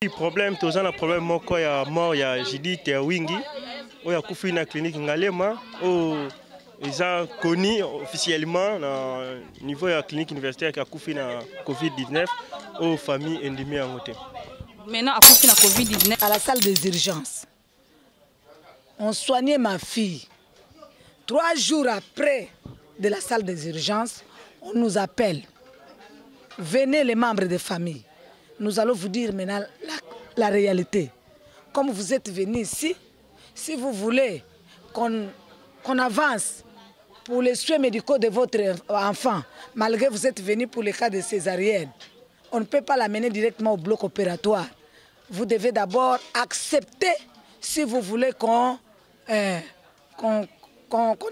Le problème, tout ça, le problème, moi, quand il y a mort, il y a Judith, il y a Wingi, il y a Koufi dans la clinique Ngalema, ils ont connu officiellement au niveau de la clinique universitaire qui a Koufi dans Covid-19 aux familles endémiques en côté. Maintenant, à Koufi dans Covid-19, à la salle des urgences, on soignait ma fille. 3 jours après de la salle des urgences, on nous appelle. Venez les membres de famille. Nous allons vous dire maintenant la réalité. Comme vous êtes venus ici, si vous voulez qu'on avance pour les soins médicaux de votre enfant, malgré que vous êtes venus pour le cas de césarienne, on ne peut pas l'amener directement au bloc opératoire. Vous devez d'abord accepter, si vous voulez qu'on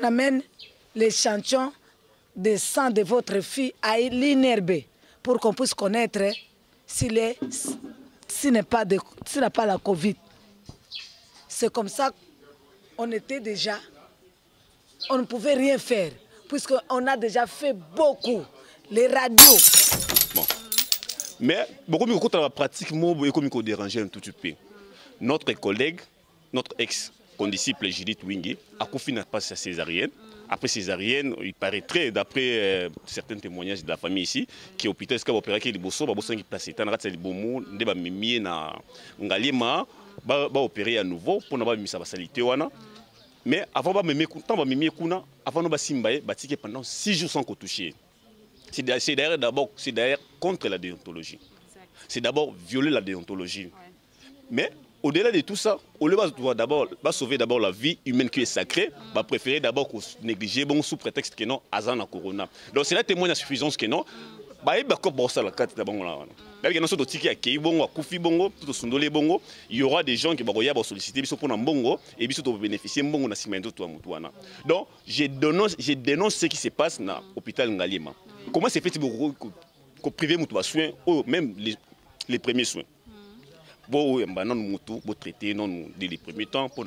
amène l'échantillon de sang de votre fille à l'INRB pour qu'on puisse connaître s'il n'a pas la Covid. C'est comme ça qu'on était déjà, on ne pouvait rien faire, puisqu'on a déjà fait beaucoup, les radios. Bon. Mais beaucoup de la pratique, moi, je déranger un tout petit peu. Notre collègue, notre ex-condisciple Judith Wingi, a confié pas sa césarienne. Après césarienne, il paraîtrait, d'après certains témoignages de la famille ici, que l'hôpital est opéré avec les bossons, qui placé dans le bomo, des mimi na ngalima, va opérer à nouveau pour ne pas mis sa salité wana. Mais avant de mimi kuna, avant de simbaye, bâti pendant 6 jours sans qu'on touche. C'est d'ailleurs contre la déontologie. C'est d'abord violer la déontologie. Mais au-delà de tout ça, on va sauver d'abord la vie humaine qui est sacrée, va préférer d'abord négliger bon sous prétexte que non, azan na corona. Donc c'est là témoigne à suffisance que non. Il y aura des gens qui vont solliciter pour un bongo et vont bénéficier de bongo. Donc je dénonce ce qui se passe dans l'hôpital Ngalema. Comment c'est fait pour priver de soins, même les premiers soins? Bon, nous traiter dès les premiers temps pour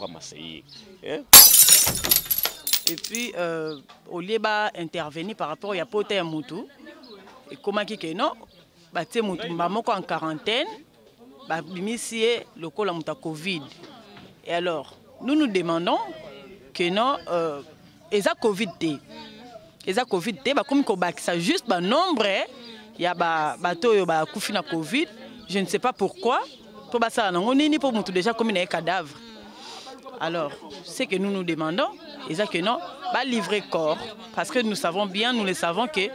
ramasser. Et puis, au lieu d'intervenir par rapport à Poté et Moutou, et comment qui non, Moutou en quarantaine, bimissier le col à Covid. Et alors, nous nous demandons que non, ils ont Covid. Ils ont Covid, comme ça juste un nombre, il y a bateau qui ont Covid. Je ne sais pas pourquoi. Pour ça, on est pour Moutou déjà comme un cadavre. Alors, ce que nous nous demandons, c'est que non, pas livrer corps, parce que nous savons bien, nous le savons que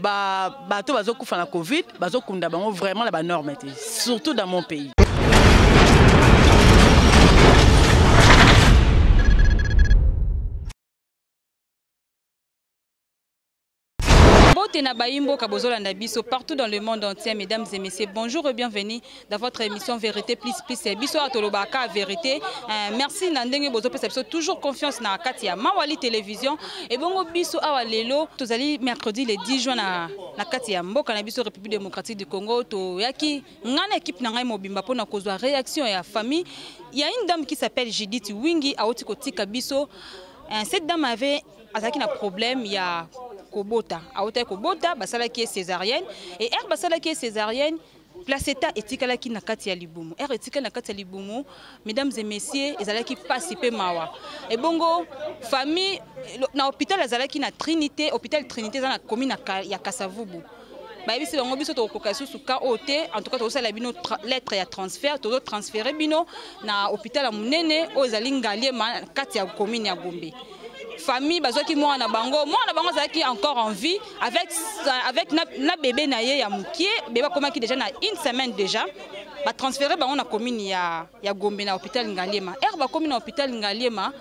bateau bazo kufa na Covid, bazo kunda bango vraiment la norme, surtout dans mon pays. Partout dans le monde entier, mesdames et messieurs, bonjour et bienvenue dans votre émission Vérité plus plus. Biso atolobaka vérité. Merci Nandenge bozo perception toujours confiance na Katia Mawali télévision et bongo biso awa lelo tozali mercredi le 10 juin na Katia mboka na biso République démocratique du Congo to yaki ngana équipe na ngai mobimba pona kozwa réaction ya famille. Il y a une dame qui s'appelle Judith Wingi a oti kotika biso. Cette dame avait un problème, il y a Kobota, Aote Kobota, basala qui est césarienne et er basala qui est césarienne, placenta etikala qui na kati ya libumu. Er etikala na kati ya libumu, mesdames et messieurs, ezala qui participer mawa. Et bongo famille na hôpital ezala qui na Trinité, hôpital Trinité za na commune ya Kasavubu. Ba bisi bango biso to kokasu suka ote, en tout cas to sala bino lettre ya transfert, to transférer bino na hôpital ya munene o ezali Ngaliema kati ya commune ya Gombe. Famille bazoki moi na bango qui encore en vie avec na bébé naye ya mukie bébé comment qui déjà na une semaine déjà ba transférer bango na commune ya Gombe na hôpital Ngaliema ba commune na hôpital Ngaliema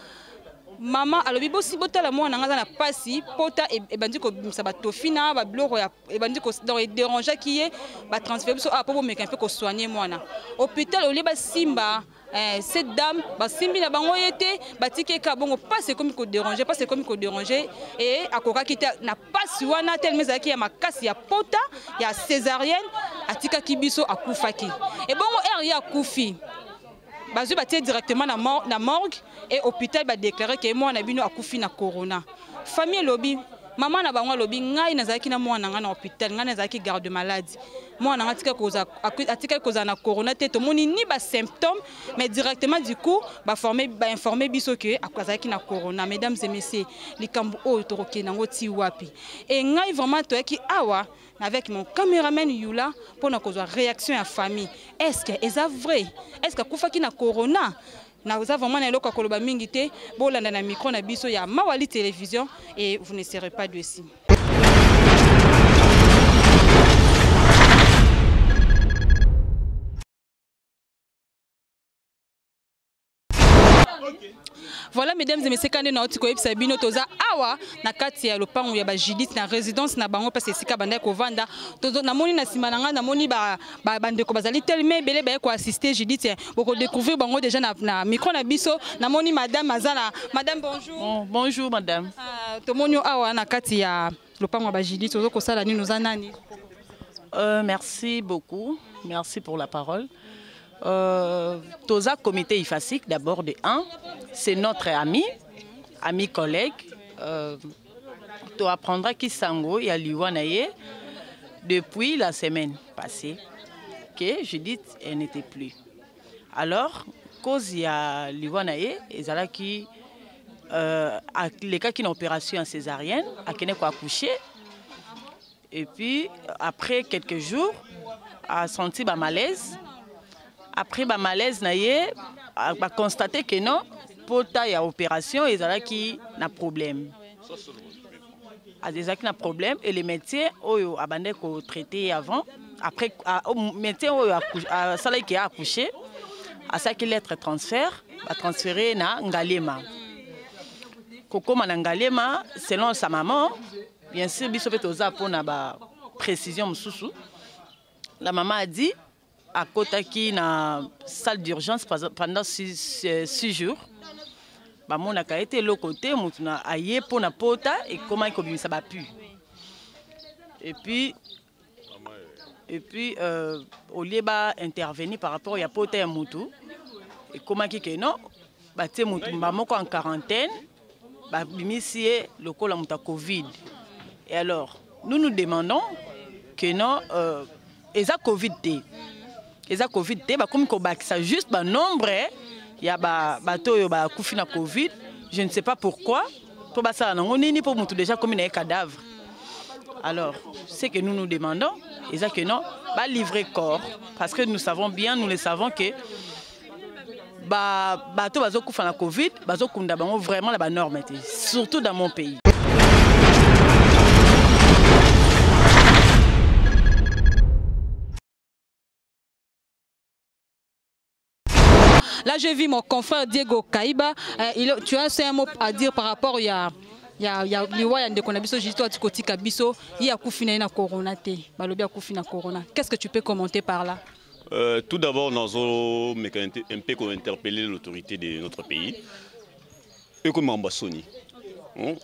maman alobi bosi botala moi na ngaza na pasi pota e bandi ko bimsa ba tofina ba bloro ya e bandi ko dans déranger qui est ba transférer biso a po meka un peu ko soigner moi na hôpital au lieu ba simba. Cette dame, simbi na bango yete, batike ka bongo pas c'est comme ko déranger, pas c'est comme ko déranger et akoka kita na pas wana tel mezaki ya makasi ya pota ya césarienne atika kibiso akufaki. Et bongo ya kufi. Bazu batie directement na morgue et hôpital ba déclarer que moi na bino akufi na corona. Famille lobby maman na bango lobi ngai nazaki na mwana nga na hôpital nga nazaki garde maladie mwana nga atika koza na corona te to moni ni ba symptômes mais directement du coup ba informer biso que azaki na corona. Mesdames et messieurs likambo oyo toroke nango ti wapi et ngai vraiment toyaki awa avec mon caméraman Yula pour na kozwa réaction ya famille. Est-ce que est vrai? Est-ce que kufaki na corona? Na vraiment na eloko koloba mingi te bolanda na micro na biso ya Mawali Télévision et vous ne serez pas déçus. Voilà, mesdames et messieurs, quand nous avons Sabino Toza Awa, na kati ya lopango ya ba Judith na résidence na bango parce que sika banda ko vanda tozo na moni na simananga na moni ba bande ko bazali tellement belé ba ko assister Judith boko découvrir bango déjà na micro na biso na moni madame Azala. Madame bonjour. Oh, bonjour madame. To monyo awa na kati ya lopango ba Judith tozo ko sala ni nous anani. Merci beaucoup. Merci pour la parole. Toza comité IFASIC d'abord de 1, c'est notre ami collègue. Tu apprendras qu'il sango et à Liwanaye depuis la semaine passée que Judith elle n'était plus. Alors cause il y a Liwanaye et zala qui les cas qui ont opération césarienne a kene ko accoucher et puis après quelques jours a senti ba malaise. Après le malaise, on a constaté que non, pour ta opération, il y a qui a problème. Il y a qui a problème et les médecins ont abandonné le traité avant. Après, les médecins ont accouché, à ça qu'il être transfert, a transféré à Ngalema. Koko Ngalema, selon sa maman, bien sûr, il y a une précision. La maman a dit à Kotaki na salle d'urgence pendant 6 jours. Mon a été le côté mutuna aye pour na pota et comment il ça va pu. Et puis au lieu ba intervenir par rapport à pota et mutu et comment qui que non ba té mutu moko en quarantaine ba bimisie le col muta Covid. Et alors nous nous demandons que non eza Covid té. Les Covid, comme ça juste un nombre, il y a des Covid, je ne sais pas pourquoi. Pour ça, on est pour déjà comme un cadavre. Alors, ce que nous nous demandons, c'est que non, pas livrer corps, parce que nous savons bien, nous le savons que bateau bazo kufa na Covid, bazo kunda bango vraiment la norme, surtout dans mon pays. Là, j'ai vu mon confrère Diego Kaiba. Tu as un mot à dire par rapport à Qu'est-ce que tu peux commenter par là? Tout d'abord, nous avons un peu interpellé l'autorité de notre pays. Et comme Ambassoni.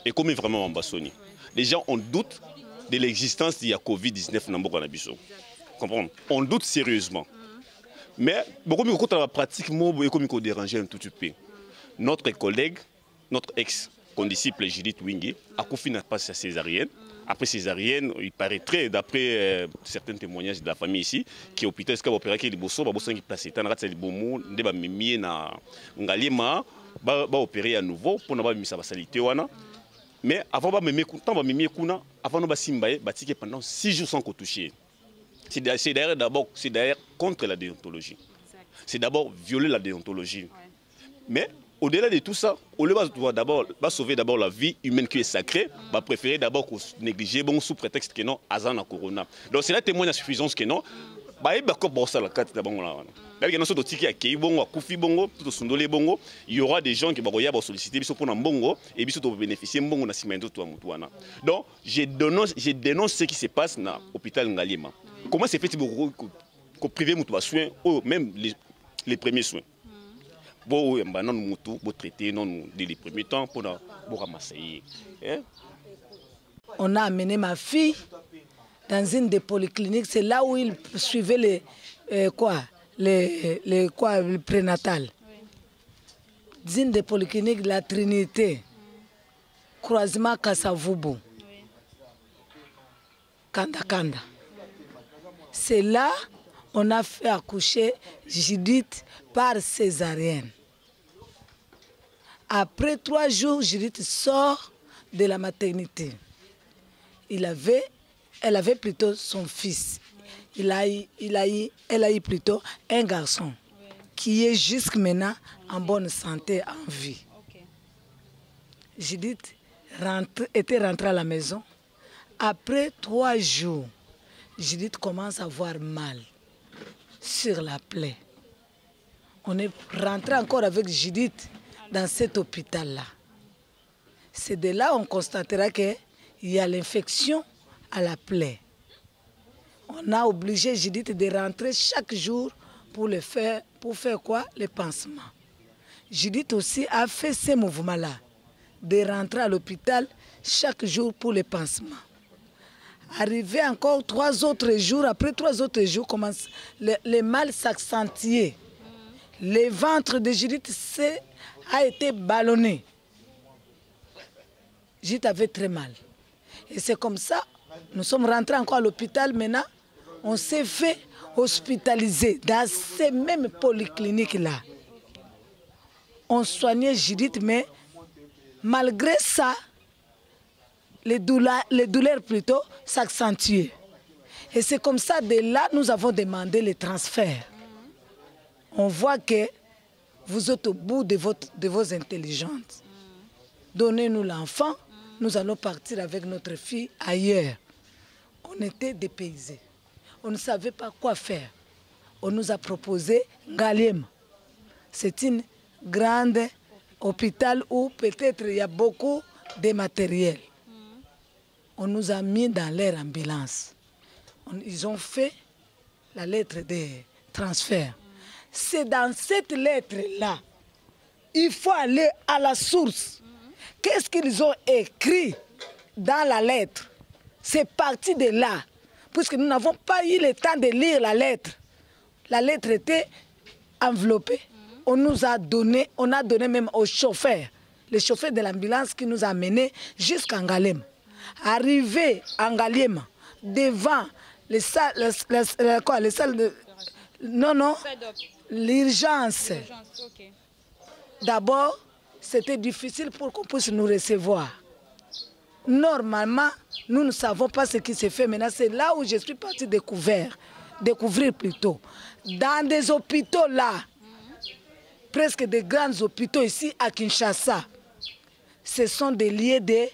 Et comme vraiment Ambassoni. Les gens ont doute de l'existence de la Covid-19 dans le pays. Comprendre? On doute sérieusement. Mais beaucoup de la pratique est dérangée un tout petit peu. Notre collègue, notre ex-condisciple Judith Wingi a confié pas sa césarienne. Après césarienne, il paraîtrait, d'après certains témoignages de la famille ici, que l'hôpital a opéré qui est bosso, qui est placé. Tant que c'est bon, on va mimier na ngalima, va opérer à nouveau pour ne pas miser sa salité wana. Mais avant de mimier kuna, avant de simbaye, bâti pendant 6 jours sans qu'on touche. C'est d'ailleurs contre la déontologie. C'est d'abord violer la déontologie. Mais au-delà de tout ça, on va sauver d'abord la vie humaine qui est sacrée, va préférer d'abord négliger bon sous prétexte que non, azan na corona. Donc c'est là témoigne à suffisance que non. Il y aura des gens qui vont solliciter pour un bongo et pour bénéficier de bongo. Donc je dénonce ce qui se passe dans l'hôpital Ngalima. Comment c'est fait pour priver de soins, même les premiers soins? Bon, nous traiter dès les premiers temps pour ramasser. On a amené ma fille dans une des polycliniques, c'est là où il suivait le prénatal. Dans une des polycliniques, la Trinité, croisement Kassavubu. Kanda. C'est là on a fait accoucher Judith par césarienne. Après 3 jours, Judith sort de la maternité. Elle avait plutôt son fils. Elle a eu plutôt un garçon qui est jusque maintenant en bonne santé, en vie. Judith était rentrée à la maison. Après 3 jours, Judith commence à avoir mal sur la plaie. On est rentré encore avec Judith dans cet hôpital-là. C'est de là qu'on constatera qu'il y a l'infection à la plaie. On a obligé Judith de rentrer chaque jour pour faire quoi? Les pansements. Judith aussi a fait ces mouvements-là, de rentrer à l'hôpital chaque jour pour les pansements. Arrivé encore 3 autres jours, après 3 autres jours, le mal s'accentuait. Le ventre de Judith a été ballonné. Judith avait très mal. Et c'est comme ça, nous sommes rentrés encore à l'hôpital. Maintenant, on s'est fait hospitaliser dans ces mêmes polycliniques-là. On soignait Judith, mais malgré ça, les douleurs plutôt s'accentuaient. Et c'est comme ça, de là, nous avons demandé les transferts. On voit que vous êtes au bout de vos intelligences. Donnez-nous l'enfant, nous allons partir avec notre fille ailleurs. On était dépaysés. On ne savait pas quoi faire. On nous a proposé Ngalema. C'est une grande hôpital où peut-être il y a beaucoup de matériel. On nous a mis dans leur ambulance. Ils ont fait la lettre de transfert. C'est dans cette lettre-là, il faut aller à la source. Qu'est-ce qu'ils ont écrit dans la lettre? C'est parti de là, puisque nous n'avons pas eu le temps de lire la lettre. La lettre était enveloppée. On a donné même au chauffeur, le chauffeur de l'ambulance qui nous a menés jusqu'à Ngalema. Arrivé à Ngalema, devant les salles de... Non, l'urgence. Okay. D'abord, c'était difficile pour qu'on puisse nous recevoir. Normalement, nous ne savons pas ce qui s'est fait. Maintenant, c'est là où je suis partie découvrir plutôt. Dans des hôpitaux là, presque des grands hôpitaux ici à Kinshasa, ce sont des lieux de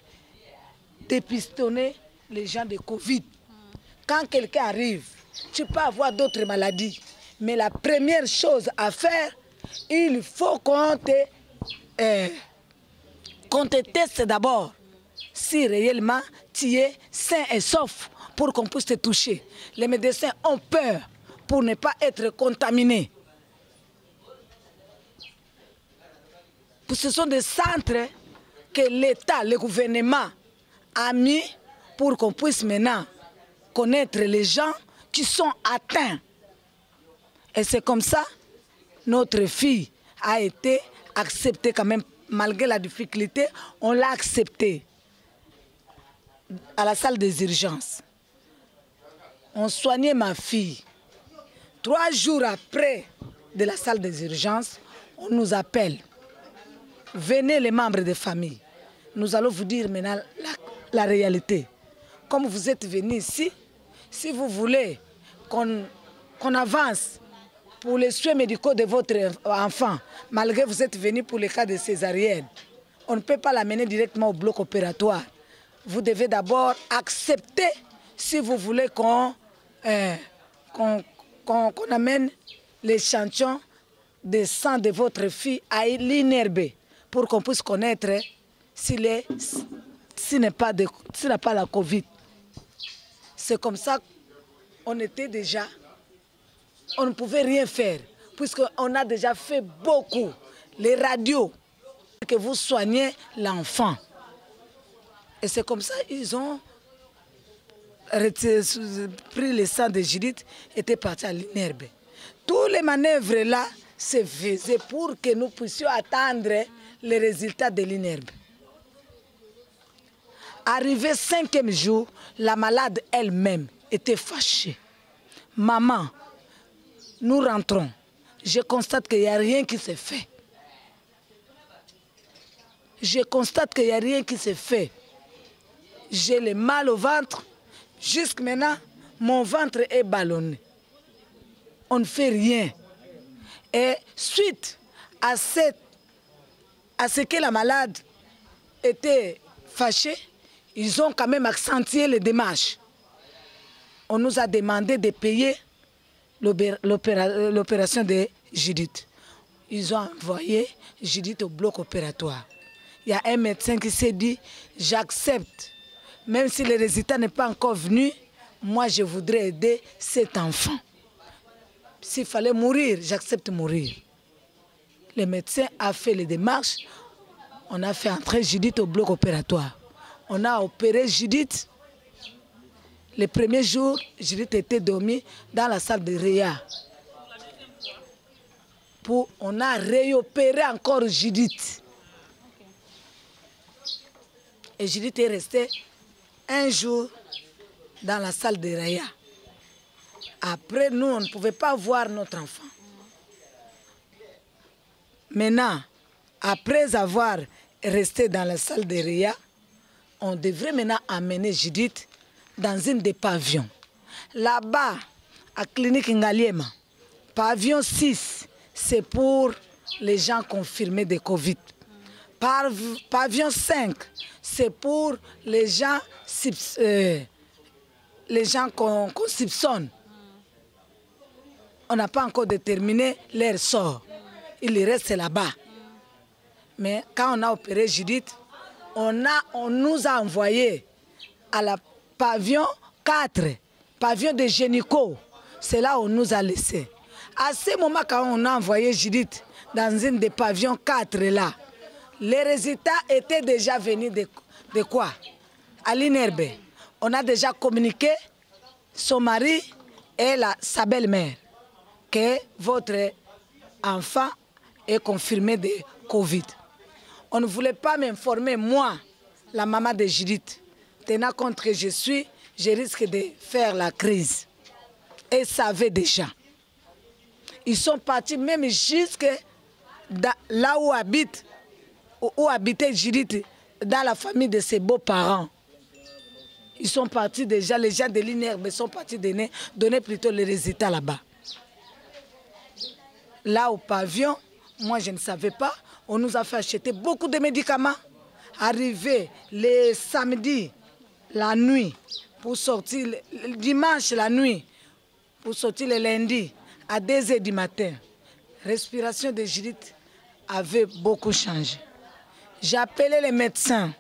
dépistonner les gens de Covid. Quand quelqu'un arrive, tu peux avoir d'autres maladies. Mais la première chose à faire, il faut qu'on te teste d'abord si réellement tu es sain et sauf pour qu'on puisse te toucher. Les médecins ont peur pour ne pas être contaminés. Ce sont des centres que l'État, le gouvernement a mis pour qu'on puisse maintenant connaître les gens qui sont atteints. Et c'est comme ça, notre fille a été acceptée quand même, malgré la difficulté, on l'a acceptée à la salle des urgences. On soignait ma fille. 3 jours après de la salle des urgences, on nous appelle. Venez les membres de famille. Nous allons vous dire maintenant la réalité. Comme vous êtes venus ici, si vous voulez qu'on avance pour les soins médicaux de votre enfant, malgré que vous êtes venus pour le cas de césarienne, on ne peut pas l'amener directement au bloc opératoire. Vous devez d'abord accepter, si vous voulez qu'on amène l'échantillon de sang de votre fille à l'INRB pour qu'on puisse connaître s'il n'a pas la Covid. C'est comme ça qu'on était déjà... On ne pouvait rien faire, puisqu'on a déjà fait beaucoup. Les radios, que vous soignez l'enfant. Et c'est comme ça qu'ils ont pris le sang de Judith et étaient partis à l'INRB. Toutes les manœuvres là se faisaient pour que nous puissions attendre les résultats de l'INRB. Arrivé 5e jour, la malade elle-même était fâchée. Maman, nous rentrons. Je constate qu'il n'y a rien qui se fait. Je constate qu'il n'y a rien qui se fait. J'ai le mal au ventre. Jusque maintenant, mon ventre est ballonné. On ne fait rien. Et suite à ce que la malade était fâchée, ils ont quand même accentué les démarches. On nous a demandé de payer l'opération de Judith. Ils ont envoyé Judith au bloc opératoire. Il y a un médecin qui s'est dit, j'accepte. Même si le résultat n'est pas encore venu, moi je voudrais aider cet enfant. S'il fallait mourir, j'accepte de mourir. Le médecin a fait les démarches. On a fait entrer Judith au bloc opératoire. On a opéré Judith. Les premiers jours, Judith était dormie dans la salle de réa. On a réopéré encore Judith. Et Judith est restée un jour dans la salle de réa. Après, nous, on ne pouvait pas voir notre enfant. Maintenant, après avoir resté dans la salle de réa, on devrait maintenant amener Judith dans une des pavillons. Là-bas, à Clinique Ngaliema, pavillon 6, c'est pour les gens confirmés de Covid. Pavillon 5, c'est pour les gens qu'on soupçonne. On n'a pas encore déterminé leur sort. Il reste là-bas. Mais quand on a opéré Judith, on nous a envoyé à la pavillon 4, pavillon de gynéco. C'est là où on nous a laissés. À ce moment, quand on a envoyé Judith dans une des pavillons 4 là, les résultats étaient déjà venus de quoi? À l'INERBE. On a déjà communiqué son mari et sa belle-mère que votre enfant est confirmé de Covid. On ne voulait pas m'informer, moi, la maman de Judith. Tenant compte que je risque de faire la crise. Et ils savaient déjà. Ils sont partis même jusque là où habitait Judith, dans la famille de ses beaux-parents. Ils sont partis déjà, les gens de l'INERBE sont partis donner plutôt les résultats là-bas. Là au pavillon, moi je ne savais pas, on nous a fait acheter beaucoup de médicaments. Arrivé le samedi, la nuit, pour sortir le dimanche, la nuit, pour sortir le lundi, à 2 h du matin. Respiration de Judith avait beaucoup changé. J'ai appelé les médecins,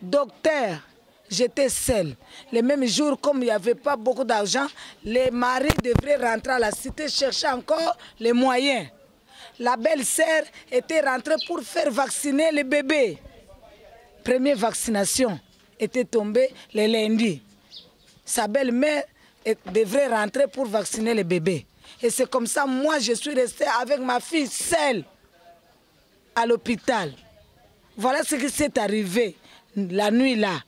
docteur, j'étais seule. Le même jour, comme il n'y avait pas beaucoup d'argent, les maris devraient rentrer à la cité chercher encore les moyens. La belle-sœur était rentrée pour faire vacciner les bébés. Première vaccination était tombée le lundi. Sa belle-mère devrait rentrer pour vacciner les bébés. Et c'est comme ça, moi, je suis restée avec ma fille seule à l'hôpital. Voilà ce qui s'est arrivé la nuit là.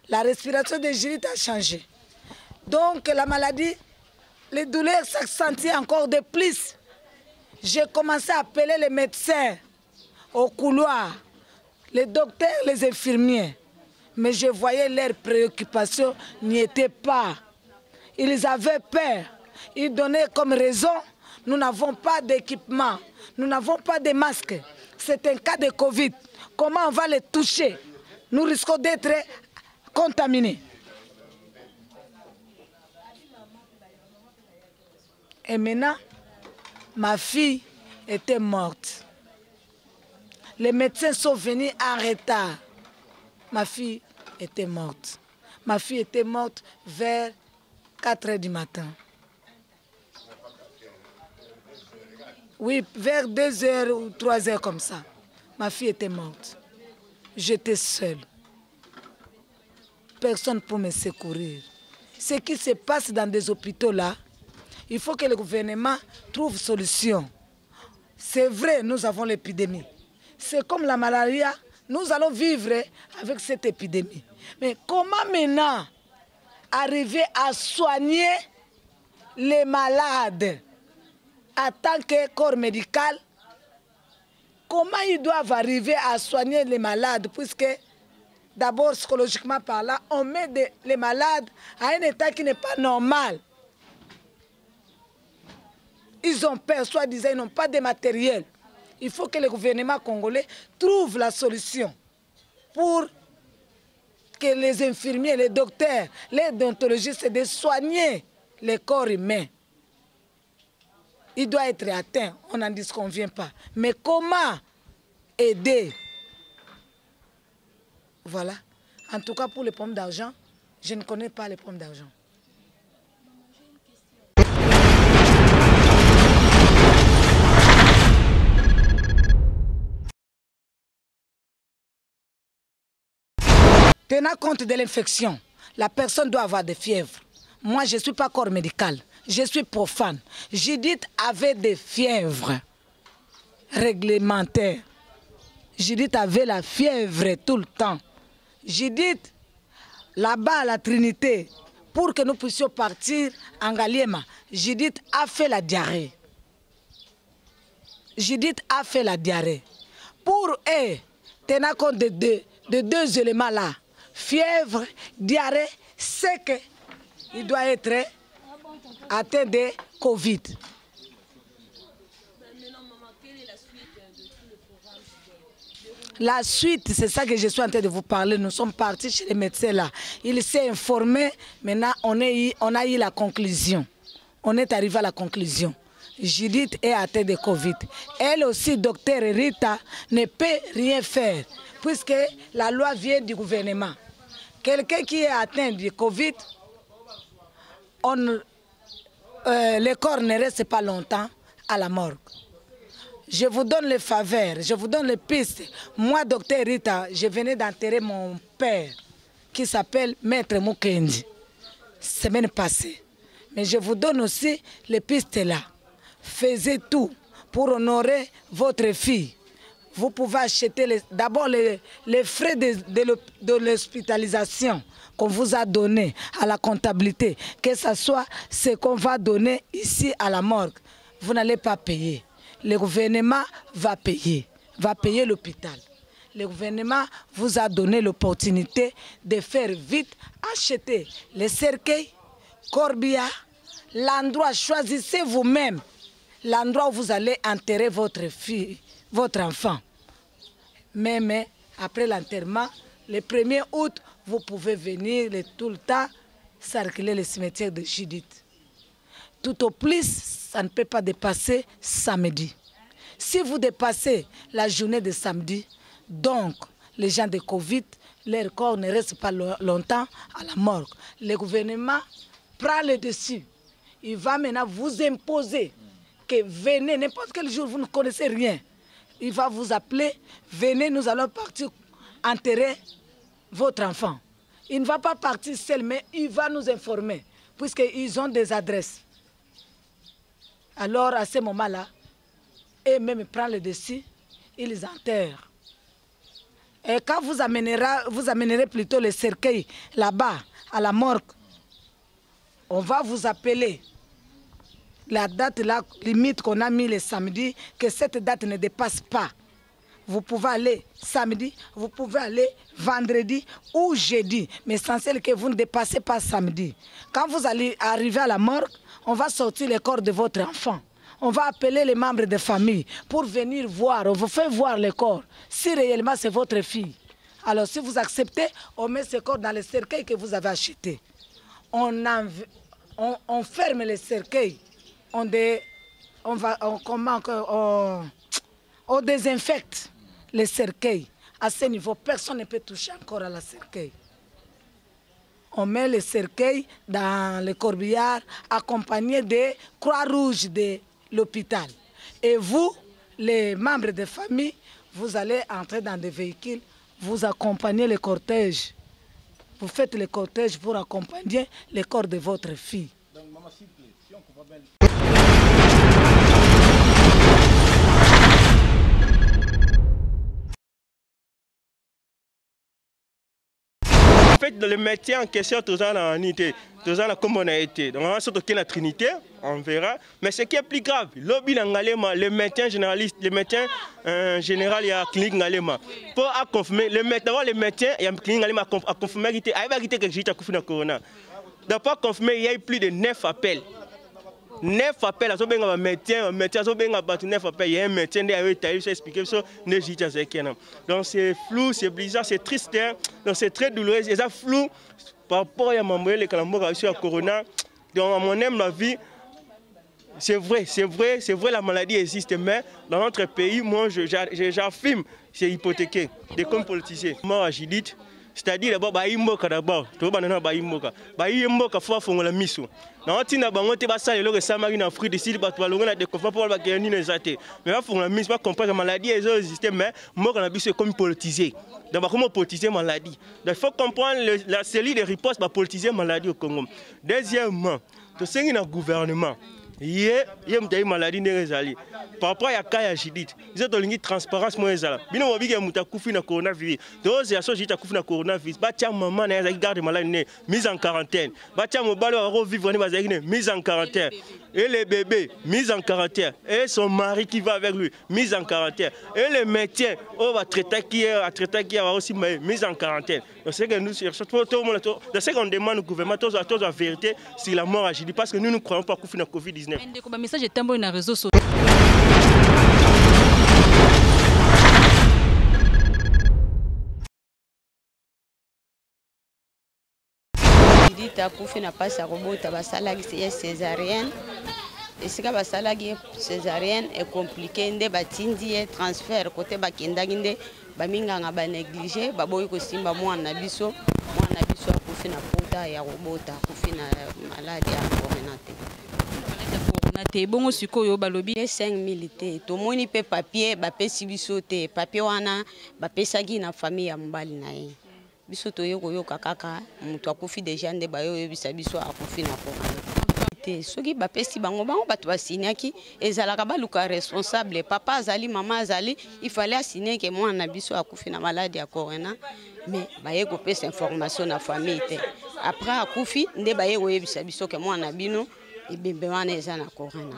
La respiration de Judith a changé. Donc la maladie, les douleurs s'accentuaient encore de plus. J'ai commencé à appeler les médecins au couloir, les docteurs, les infirmiers. Mais je voyais leurs préoccupations n'y étaient pas. Ils avaient peur. Ils donnaient comme raison, nous n'avons pas d'équipement, nous n'avons pas de masques. C'est un cas de Covid. Comment on va les toucher? Nous risquons d'être contaminés. Et maintenant, ma fille était morte. Les médecins sont venus en retard. Ma fille était morte. Ma fille était morte vers 4 h du matin. Oui, vers 2 h ou 3 h comme ça. Ma fille était morte. J'étais seule. Personne pour me secourir. Ce qui se passe dans des hôpitaux là, il faut que le gouvernement trouve solution. C'est vrai, nous avons l'épidémie. C'est comme la malaria nous allons vivre avec cette épidémie. Mais comment maintenant arriver à soigner les malades en tant que corps médical? Comment ils doivent arriver à soigner les malades, puisque d'abord, psychologiquement parlant, on met les malades à un état qui n'est pas normal. Ils ont peur, soi-disant, ils n'ont pas de matériel. Il faut que le gouvernement congolais trouve la solution pour que les infirmiers, les docteurs, les déontologistes de soigner les corps humains. Il doit être atteint, on n'en disconvient pas. Mais comment aider? Voilà. En tout cas, pour les pommes d'argent, je ne connais pas les pommes d'argent. Tenant compte de l'infection, la personne doit avoir des fièvres. Moi, je ne suis pas corps médical, je suis profane. Judith avait des fièvres réglementaires. Judith avait la fièvre tout le temps. Judith, là-bas à la Trinité, pour que nous puissions partir en Ngaliema, Judith a fait la diarrhée. Judith a fait la diarrhée. Pour eux, tenant compte de deux éléments-là, fièvre, diarrhée, c'est qu'il doit être atteint de Covid. La suite, c'est ça que je suis en train de vous parler. Nous sommes partis chez les médecins là. Il s'est informé. Maintenant, on a eu la conclusion. On est arrivé à la conclusion. Judith est atteinte de Covid. Elle aussi, docteur Rita, ne peut rien faire, puisque la loi vient du gouvernement. Quelqu'un qui est atteint de Covid, le corps ne reste pas longtemps à la morgue. Je vous donne les faveurs, je vous donne les pistes. Moi, docteur Rita, je venais d'enterrer mon père, qui s'appelle Maître Mukendi, semaine passée. Mais je vous donne aussi les pistes là. Faites tout pour honorer votre fille. Vous pouvez acheter d'abord les frais de l'hospitalisation qu'on vous a donné à la comptabilité, que ce soit ce qu'on va donner ici à la morgue. Vous n'allez pas payer. Le gouvernement va payer l'hôpital. Le gouvernement vous a donné l'opportunité de faire vite acheter les cercueils, corbillard, l'endroit, choisissez vous-même l'endroit où vous allez enterrer votre fille, votre enfant. Mais après l'enterrement, le 1er août, vous pouvez venir tout le temps circuler le cimetière de Judith. Tout au plus, ça ne peut pas dépasser samedi. Si vous dépassez la journée de samedi, donc les gens de Covid, leur corps ne reste pas longtemps à la morgue. Le gouvernement prend le dessus. Il va maintenant vous imposer que venez n'importe quel jour, vous ne connaissez rien. Il va vous appeler, venez, nous allons partir enterrer votre enfant. Il ne va pas partir seul, mais il va nous informer, puisqu'ils ont des adresses. Alors, à ce moment-là, eux-mêmes prennent le dessus, ils les enterrent. Et quand vous amènerez plutôt le cercueil là-bas, à la morgue, on va vous appeler. La date là, limite qu'on a mis le samedi, que cette date ne dépasse pas. Vous pouvez aller samedi, vous pouvez aller vendredi ou jeudi, mais essentiel que vous ne dépassez pas samedi. Quand vous allez arriver à la morgue, on va sortir le corps de votre enfant. On va appeler les membres de famille pour venir voir, on vous fait voir le corps, si réellement c'est votre fille. Alors si vous acceptez, on met ce corps dans le cercueil que vous avez acheté. On ferme le cercueil. On désinfecte les cercueils. À ce niveau, personne ne peut toucher encore à la cercueil. On met les cercueils dans le corbillard accompagné des Croix-Rouges de l'hôpital. Et vous, les membres de famille, vous allez entrer dans des véhicules, vous accompagnez le cortège. Vous faites le cortège pour accompagner le corps de votre fille. Donc, maman, s'il te plaît, si on comprend bien... fait, le métier en question, tout ça, en unité, tout ça, comme on a été. Donc, on a sorti la Trinité, on verra. Mais ce qui est plus grave, lobby Ngalema, le médecin généraliste, le médecin général, il y a clinique Ngalema. Pour confirmer, d'abord, le médecin, il y a clinique Ngalema à confirmer qu'il y a que j'ai à corona. D'abord, confirmer, il y a eu plus de 9 appels. 9 appels à ce médecin, il y a un médecin qui a expliqué ça. Donc c'est flou, c'est bizarre, c'est triste, donc c'est très douloureux, c'est flou par rapport à les calambos à corona. Donc on aime la vie. C'est vrai, la maladie existe, mais dans notre pays, moi j'affirme, c'est hypothéqué, des comme politiciens. Mort à Judith. C'est-à-dire d'abord baimboka d'abord to banana baimboka faut fongola miso na otina bango te basala le samari na fruit ici ba balonga na découvert pour ba gagner les athées mais va fongola miso pas comprendre la maladie existe mais moko na biso comme politisé d'abord comment politiser maladie il faut comprendre la cellule de riposte ba politiser maladie au Congo. Deuxièmement to sengi na gouvernement il maladie n'est par rapport à Kaya Judith, ils ont une transparence moins ezala. Bino mobile muta kufi na coronavirus. Dose ya so jita kufi na coronavirus. Ba tia maman na garde malade mise en quarantaine. Ba tia mobile va revivre ne bazaki mise en quarantaine. Et les bébés mise en quarantaine. Et son mari qui va avec lui mise en quarantaine. Et les médecins on va traiter qui va aussi mise en quarantaine. Donc c'est que nous cherchons tout le monde. C'est qu'on demande au gouvernement tous la vérité sur la mort à Judith parce que nous ne croyons pas kufi na Covid-19. Un message est un réseau social. Akufi na pasi ya kobota basalaki ya césarienne esika basalaki césarienne est compliqué nde batindi ye transfert côté bakendaki nde baminganga banégligé baboyi kosimba mwana biso akufi na pota ya kobota akufi na maladie ya corona te bongo sikoyo balobi 5000 te tomoni pe papier bapesi biso te papier wana bapesaki na famille ya mobali na ye biso toyoka kaka mutu akufi deja nde bayoyebisa biso akufi na corona te soki bapesi bango bato basiniaki ezalaka baluka responsable papa azali mama azali il fallait assigner que mwana biso akufi na maladie ya corona mais baye kopesa information na famille te après akufi nde baye koyebisa biso que mwana bino ebembe wana eza na corona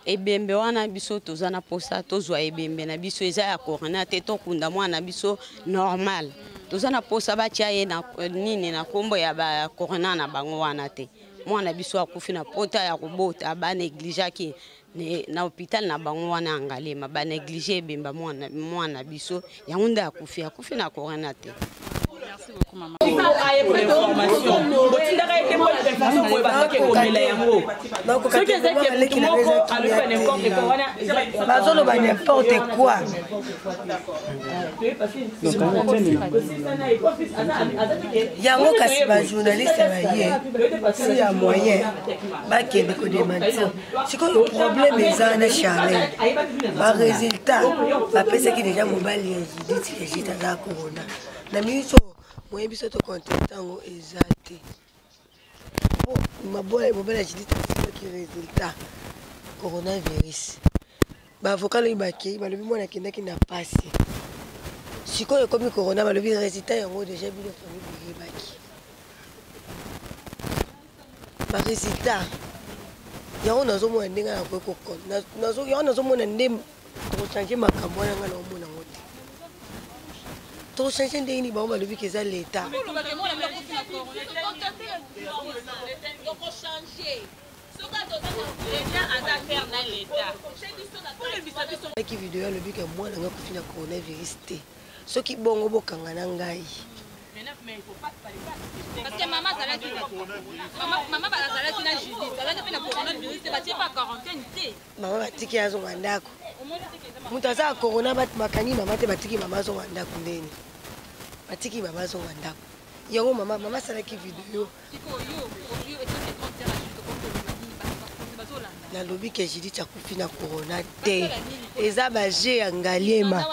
ebembe wana biso toza na posa tozwa ebembe na biso eza ya corona te tokunda mwana biso normal toza na posa batia ye na nini na kombo ya ba corona na bango wana te mwana biso akufi na pota ya kobota ba négligeaki na hôpital na bango wana Ngalema ba néglige ebemba mwana biso yango nde akufi na corona te. Merci beaucoup maman. N'importe quoi. Yango kasi ba journaliste baye si ya moyen ba kende ko démentir. C'est quoi le problème eza na Charles. Ba résultat ba pesa ki déjà mobile ya Judith Kejita za corona. Na miso moi biso to content ngo ezate. Bon mobile ya Judith ki résultat coronavirus. Ba avocat le baki ba lobi mona kenda ki na pasi. Sikoyo comme corona ba lobi résultat yango déjà bilo famille baki. Ba résultat yango nazo mona ndinga na ko nazo mona ndem to changer makambo na ngalo mona ngote. To changer ndeni ba lobi ke za l'état. Qui vidéo le but que moi n'a pas fini coronavirus te. Ce qui bongo bokanga na ngai. Parce que maman ça l'a dit. Maman ça l'a dit na Judith. Ça l'a dit na coronavirus te batie pas quarantaine te. Maman batiki yazo ngandako. Mutaza corona bat makani maman te batiki maman zo ngandako ndeni. Batiki maman zo ngandako. Yango maman ça la qui vidéo. La lobby que j'ai dit ça coupe na corona te eza baje ya Ngalema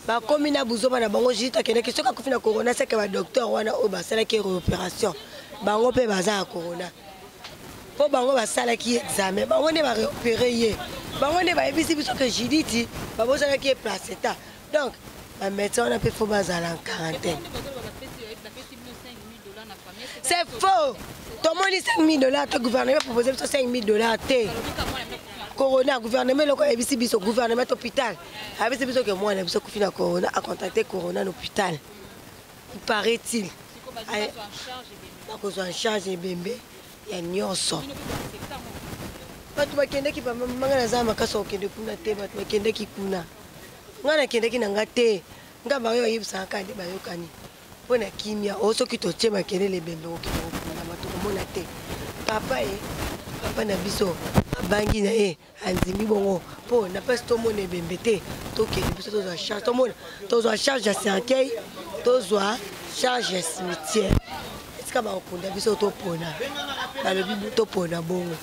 ba komi na buzoba na bango jita kene ke soka coupe na corona c'est que ba docteur wana o ba sala ki opération bango pe baza corona po bango ba sala ki examen bango ne ba réopérer ye bango ne ba ebisi biso que Judith ba bo sala ki placenta donc ba médecin on a pe faut bazala en quarantaine C'est faux. Tout le monde dit 5 000 $. Le gouvernement propose 5 000 $. Corona, gouvernement, le gouvernement hôpital. Avec ce que moi, je suis Corona, à contacter Corona l'hôpital. Il paraît-il. Parce qu'on charge de bébé, il y a un nyonso. Tu vas kende ki pamba manga za makaso kende kuna te bat kende ki kuna ngana kende ki nanga te ngamba yo yibsa kande ba yo kani bona kimia oso kitoche makende le bembe okina matuko mona te papa na biso bangi na anzimi bongo po na pas to mona bembe te to kende biso to za charge to mona to za charge ya sankai to za charge ya cimetière est-ce que ba okunda biso to pona ba le bibu to pona bongo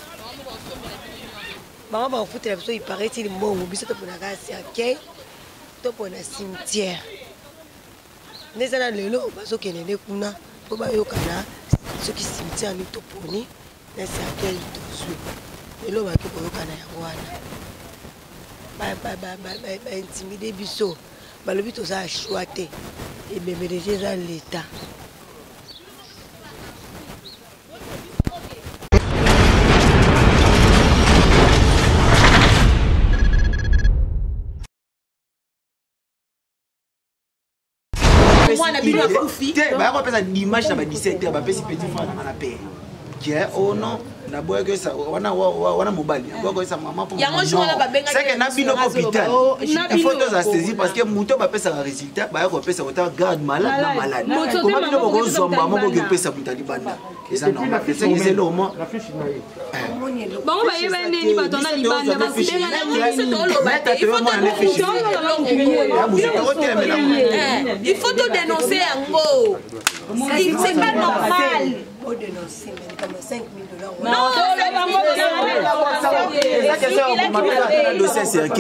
maman va foutre la il paraît-il bon au biso to pona ka sankai to pona cimetière nezana lelo bazo kenene kuna po ba yokana soki cimetière ni to poni na sankai to su lelo ba ke boyokana ya wana ba intimider biso ba lobi to za choix te et bébé déjà l'état. Moi, on a bien profité. Bah, on a l'image dans 17 heures, bah, petit frère dans la paix. Oh non, na boya que ça, wana mobali, boya que ça maman pour. C'est que na bino hôpital. Il faut tous saisir parce que muto ba pesa résultat, ba ko pesa autant garde malade na malade. Comment bino ko zomba maman ko pesa mutali banda. Et ça normal. C'est que c'est le moment. Bon ba yeba neni ba tona libanda ba kubenga na c'est to lo ba il faut tout dénoncer yango. C'est pas normal. Faut dénoncer mais comme 5 000 $. Non, c'est OK.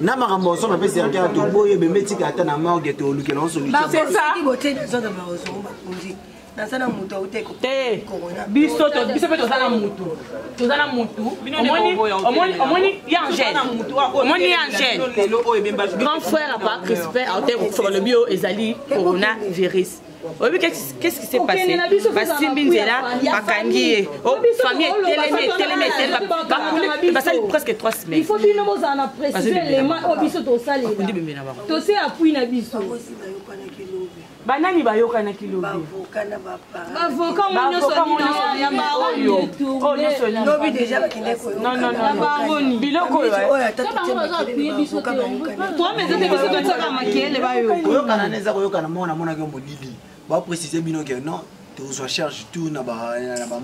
Na makambo so na pesa ya to boye be metika ata na morgue to lukela solution. C'est ça. Nasana mutu uteko corona biso pe tozala mutu omoni yangel grand frère à part Crispin sur le bio ezali corona virus. Qu'est-ce qui s'est passé? Basimbi nzela bakangi famille télémé basali presque 3 semaines. Il faut bien nous en préciser les mains au biso to salé. To se appui na biso. Banani bayoka na kilo bavoka monyo soni ya baronyo tout lobi déjà bakinde ko non biloko oya tatu te biso ka toi mais ete biso to tsaka makele bayo koyoka na neza koyoka na mona ke modili ba préciser bino que non te reçois charge tout na ba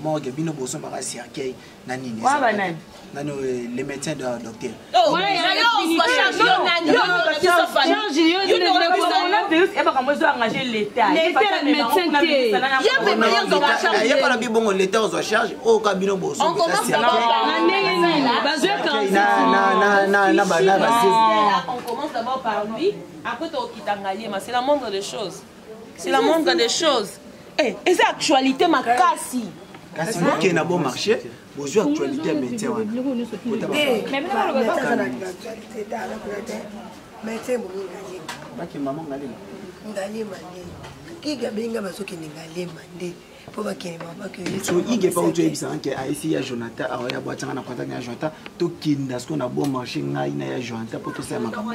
morgue bino boso ba cercueil na nini wa banani nani les médecins de docteur on commence d'abord par lui, après c'est la moindre des choses. C'est la moindre des choses. Et c'est actualité ma cassi. Kasi qui est na bon marché, bonjour actualité métier wana. Métier baki maman ngali. Ngali mande. Ki gabenga basoki ngali mande. Po bakene baba ke. So ige pa uto ibisa anke ici ya Jonathan awa ya boatanga na contact ya Jonathan to kinda ce qu'on a bon marché ngai na ya Jonathan pour tout ça makamba.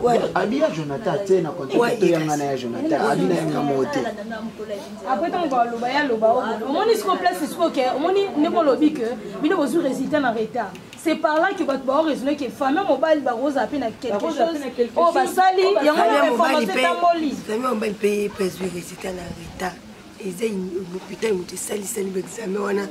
Ouais, Abia Jonathan tena contact to yanga na ya Jonathan abina yanga mote. Après tant va loba ya loba. Au moins il se complace c'est que au moins ne ko lobi que bino bozu résultat na retard. C'est par là que va raisonner que famille mobile ba rose à peine quelque chose. Oh ba sali yango information tamboli. Famille mobile paye pèse résultat na retard. Ils ont l'hôpital où tu sali examen wana.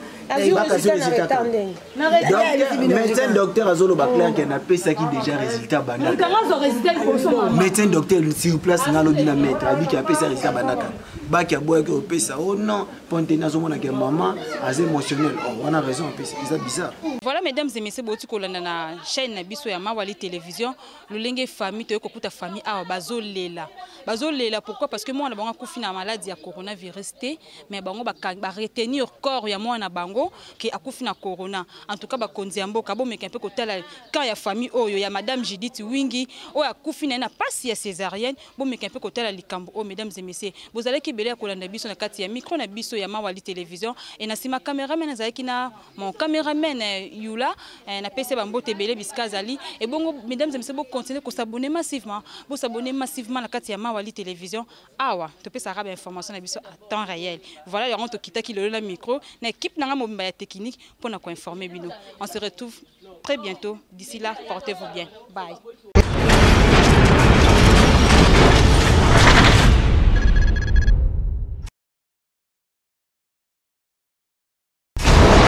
Médecin docteur azolo ba clair que na pesa qui déjà résultat banaka. Comment résultat il médecin docteur sur place na lobi na maître abi qui a pesa résultat banaka. Ba qui a boye que pesa oh non ponte na zo mona que maman az émotionnel. Oh on a raison pesa c'est bizarre. Voilà mesdames et messieurs boti kolanda na chaîne na biso ya Mawali télévision lolenge famille to kokuta famille awa bazolela pourquoi parce que moi on a bango kufi na maladie ya coronavirus te mais bango ba retenir corps ya mwana bango ki akufi na corona. En tout cas ba konzi ya mboka bo meka pe kotala quand ya famille oyo ya madame Judith Wingi oyo akufi na pasi ya césarienne bo meka pe kotala likambo o mesdames et messieurs bozale ki belé kolanda biso na kati ya micro na biso ya Mawali télévision et na sima caméraman azalaki na mon caméraman Yula na pese ba mbote belé biskazali et bongo mesdames et messieurs bo continuer ko s'abonner massivement na kati ya Mawali télévision awa to pesa rabe information na biso à temps réel. Voilà ya ronto kitaki le micro na équipe na mobimba ya technique pour na ko informer bino. On se retrouve très bientôt. D'ici là, portez-vous bien. Bye.